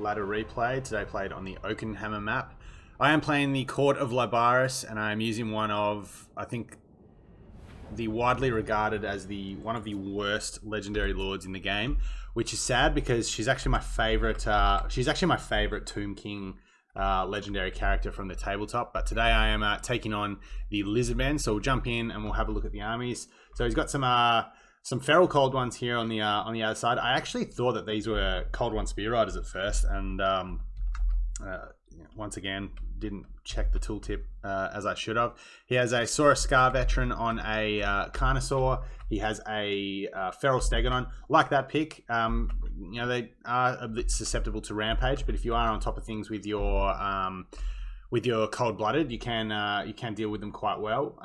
ladder replay. Today played on the Oakenhammer map. I am playing the Court of Lybaras, and I am using one of, I think, the widely regarded as one of the worst legendary lords in the game, which is sad because she's actually my favorite. She's actually my favorite Tomb King legendary character from the tabletop. But today I am taking on the Lizardmen, so we'll jump in and we'll have a look at the armies. So he's got some feral cold ones here on the other side. I actually thought that these were cold one spear riders at first, and once again didn't check the tooltip as I should have. He has a Saurus Scar veteran on a Carnosaur. He has a feral Stegodon. Like that pick, they are a bit susceptible to rampage, but if you are on top of things with your cold-blooded, you can deal with them quite well.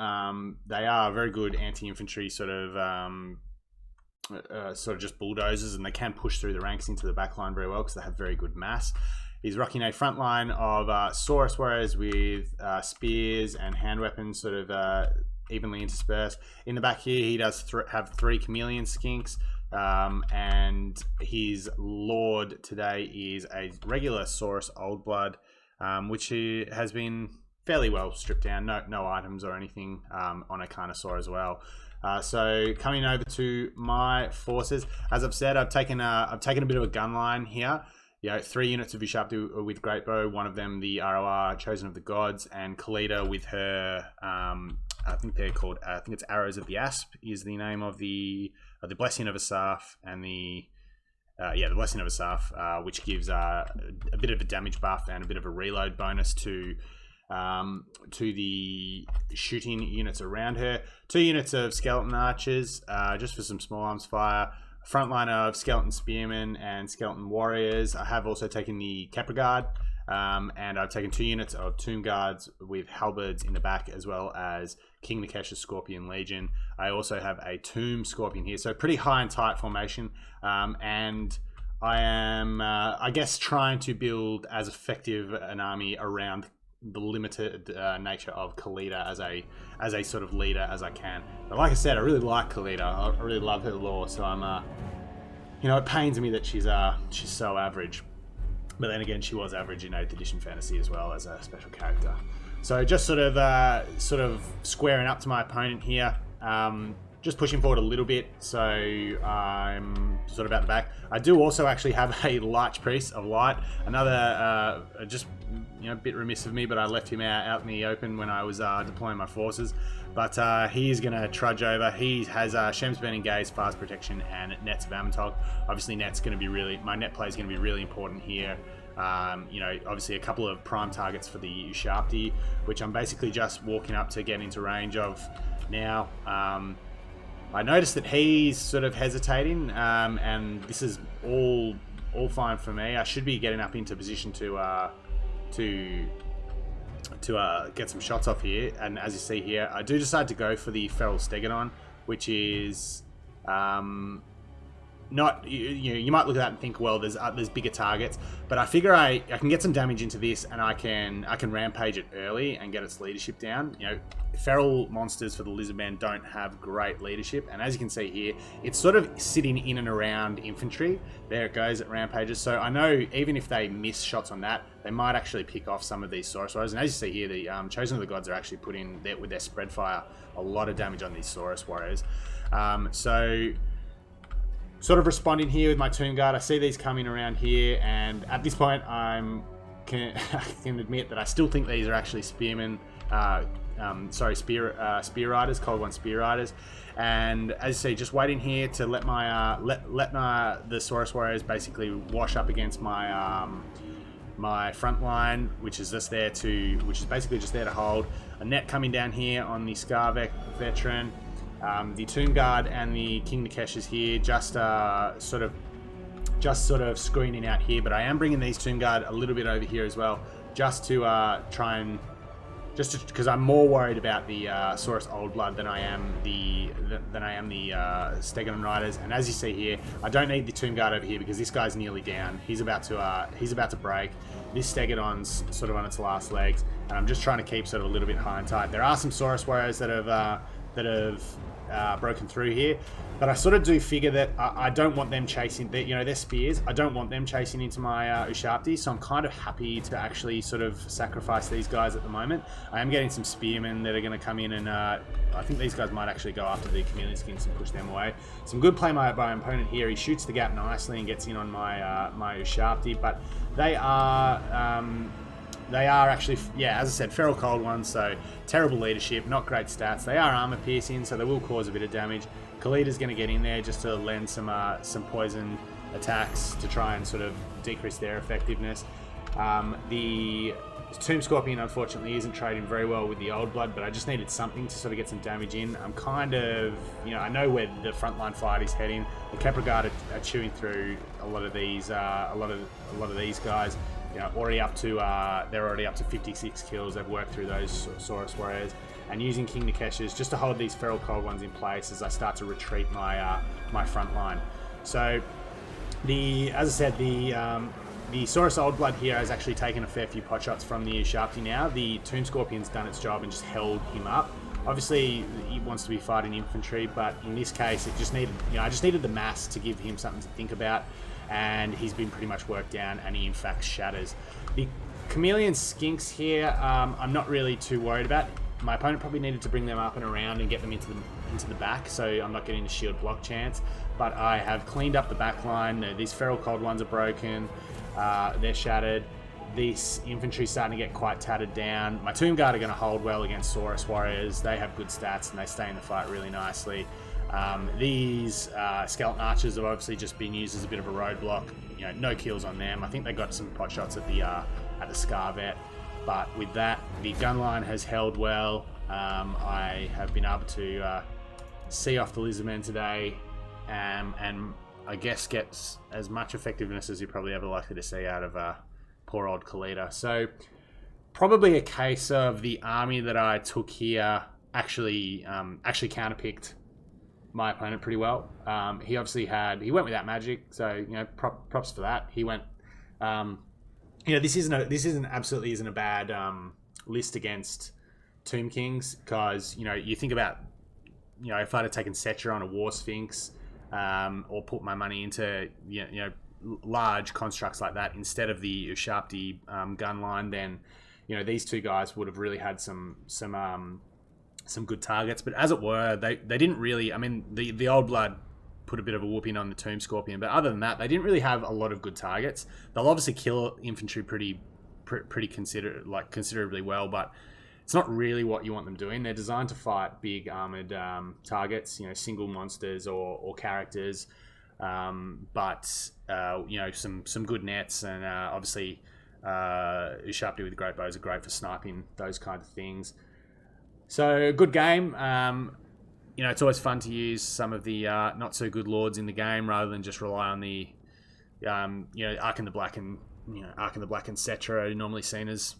They are very good anti-infantry sort of just bulldozers, and they can push through the ranks into the back line very well because they have very good mass. He's rocking a front line of Saurus warriors with spears and hand weapons sort of evenly interspersed. In the back here, he does have 3 chameleon skinks, and his lord today is a regular Saurus Old Blood, which has been fairly well stripped down. No items or anything on a Carnosaur as well. So coming over to my forces, as I've said, I've taken a bit of a gun line here. 3 units of Ushabti with Great Bow, one of them the ROR Chosen of the Gods, and Khalida with her. I think they're called. I think it's Arrows of the Asp is the name of the Blessing of Asaph, and the Blessing of Asaph, which gives a bit of a damage buff and a bit of a reload bonus to the shooting units around her. 2 units of Skeleton Archers, just for some small arms fire. Front line of Skeleton Spearmen and Skeleton Warriors. I have also taken the Kepra Guard, and I've taken 2 units of Tomb Guards with Halberds in the back, as well as King Nikesh's Scorpion Legion. I also have a Tomb Scorpion here, so pretty high and tight formation, and I am, I guess, trying to build as effective an army around the limited nature of Khalida as a sort of leader as I can. But like I said, I really like Khalida. I really love her lore, so I'm it pains me that she's so average. But then again, she was average in 8th edition fantasy as well as a special character. So just sort of squaring up to my opponent here. Just pushing forward a little bit, so I'm sort of at the back. I do also actually have a Larch Priest of Light. Another, just a bit remiss of me, but I left him out in the open when I was deploying my forces. But he is going to trudge over. He has Shem's Burning Gaze, Fast Protection, and Nets of Amatog. Obviously, my net play is going to be really important here. Obviously a couple of prime targets for the Ushabti, which I'm basically just walking up to get into range of now. I noticed that he's sort of hesitating, and this is all fine for me. I should be getting up into position to get some shots off here. And as you see here, I do decide to go for the Feral Stegodon, which is not, you might look at that and think, well, there's bigger targets, but I figure I can get some damage into this, and I can rampage it early and get its leadership down. Feral monsters for the Lizardmen don't have great leadership, and as you can see here, it's sort of sitting in and around infantry. There it goes at rampages. So I know even if they miss shots on that, they might actually pick off some of these Saurus Warriors. And as you see here, the Chosen of the Gods are actually putting with their spread fire a lot of damage on these Saurus Warriors. So sort of responding here with my Tomb Guard. I see these coming around here, and at this point I can admit that I still think these are actually spearmen, spear riders, cold one spear riders. And as you see, just waiting here to let the Saurus Warriors basically wash up against my my front line, which is basically just there to hold. A net coming down here on the Scar veteran. The Tomb Guard and the King Nikesh is here, just sort of screening out here. But I am bringing these Tomb Guard a little bit over here as well, just to try and because I'm more worried about the Saurus Old Blood than I am the Stegodon Riders. And as you see here, I don't need the Tomb Guard over here because this guy's nearly down. He's about to break. This Stegodon's sort of on its last legs, and I'm just trying to keep sort of a little bit high and tight. There are some Saurus Warriors that have broken through here. But I sort of do figure that I don't want them chasing, their spears. I don't want them chasing into my Ushabti, so I'm kind of happy to actually sort of sacrifice these guys at the moment. I am getting some spearmen that are going to come in, and I think these guys might actually go after the chameleon skins and push them away. Some good play by my opponent here. He shoots the gap nicely and gets in on my my Ushabti, but they are actually, yeah, as I said, feral cold ones, so terrible leadership, not great stats. They are armor piercing, so they will cause a bit of damage. Khalida's going to get in there just to lend some poison attacks to try and sort of decrease their effectiveness. The Tomb Scorpion, unfortunately, isn't trading very well with the Old Blood, but I just needed something to sort of get some damage in. I'm kind of, I know where the frontline fight is heading. The Kepragard are chewing through a lot of these, a lot of these guys. Already up to they're already up to 56 kills. They've worked through those Saurus warriors, and using King Nikesh's just to hold these feral cold ones in place as I start to retreat my my front line. So as I said, the Saurus Old Blood here has actually taken a fair few pot shots from the Ushabti now. The Tomb Scorpion's done its job and just held him up. Obviously, he wants to be fighting infantry, but in this case, it just needed, I just needed the mass to give him something to think about, and he's been pretty much worked down, and he in fact shatters. The Chameleon Skinks here, I'm not really too worried about. My opponent probably needed to bring them up and around and get them into the back, so I'm not getting the shield block chance. But I have cleaned up the back line. These feral cold ones are broken. They're shattered. This infantry's starting to get quite tattered down. My Tomb Guard are going to hold well against Saurus warriors. They have good stats and they stay in the fight really nicely. These skeleton archers have obviously just been used as a bit of a roadblock. No kills on them. I think they got some pot shots at the Scar vet, but with that, the gun line has held well. I have been able to see off the Lizardmen today, and I guess get as much effectiveness as you're probably ever likely to see out of poor old Khalida. So probably a case of the army that I took here actually counterpicked my opponent pretty well. He obviously he went without magic, so props for that. He went, this absolutely isn't a bad list against Tomb Kings, because you think about if I'd have taken Setra on a War Sphinx, or put my money into large constructs like that instead of the Ushabti gun line, then these two guys would have really had some good targets. But as it were, they didn't really. I mean, the Old Blood put a bit of a whooping on the Tomb Scorpion, but other than that, they didn't really have a lot of good targets. They'll obviously kill infantry pretty considerably well, but it's not really what you want them doing. They're designed to fight big armored targets, single monsters or characters, but some good nets, and obviously Ushabti with great bows are great for sniping those kind of things. So good game. It's always fun to use some of the not so good lords in the game rather than just rely on the Ark the Black and Cetra are normally seen as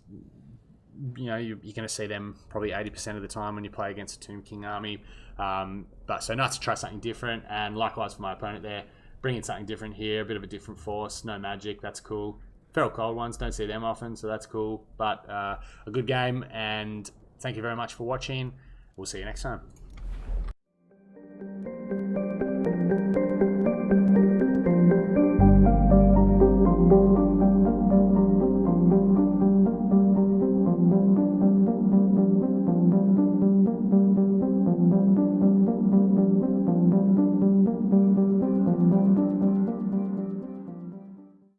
you're going to see them probably 80% of the time when you play against a Tomb King army. But so nice to try something different, and likewise for my opponent there, bringing something different here, a bit of a different force, no magic, that's cool. Feral cold ones, don't see them often, so that's cool. But a good game, and thank you very much for watching. We'll see you next time.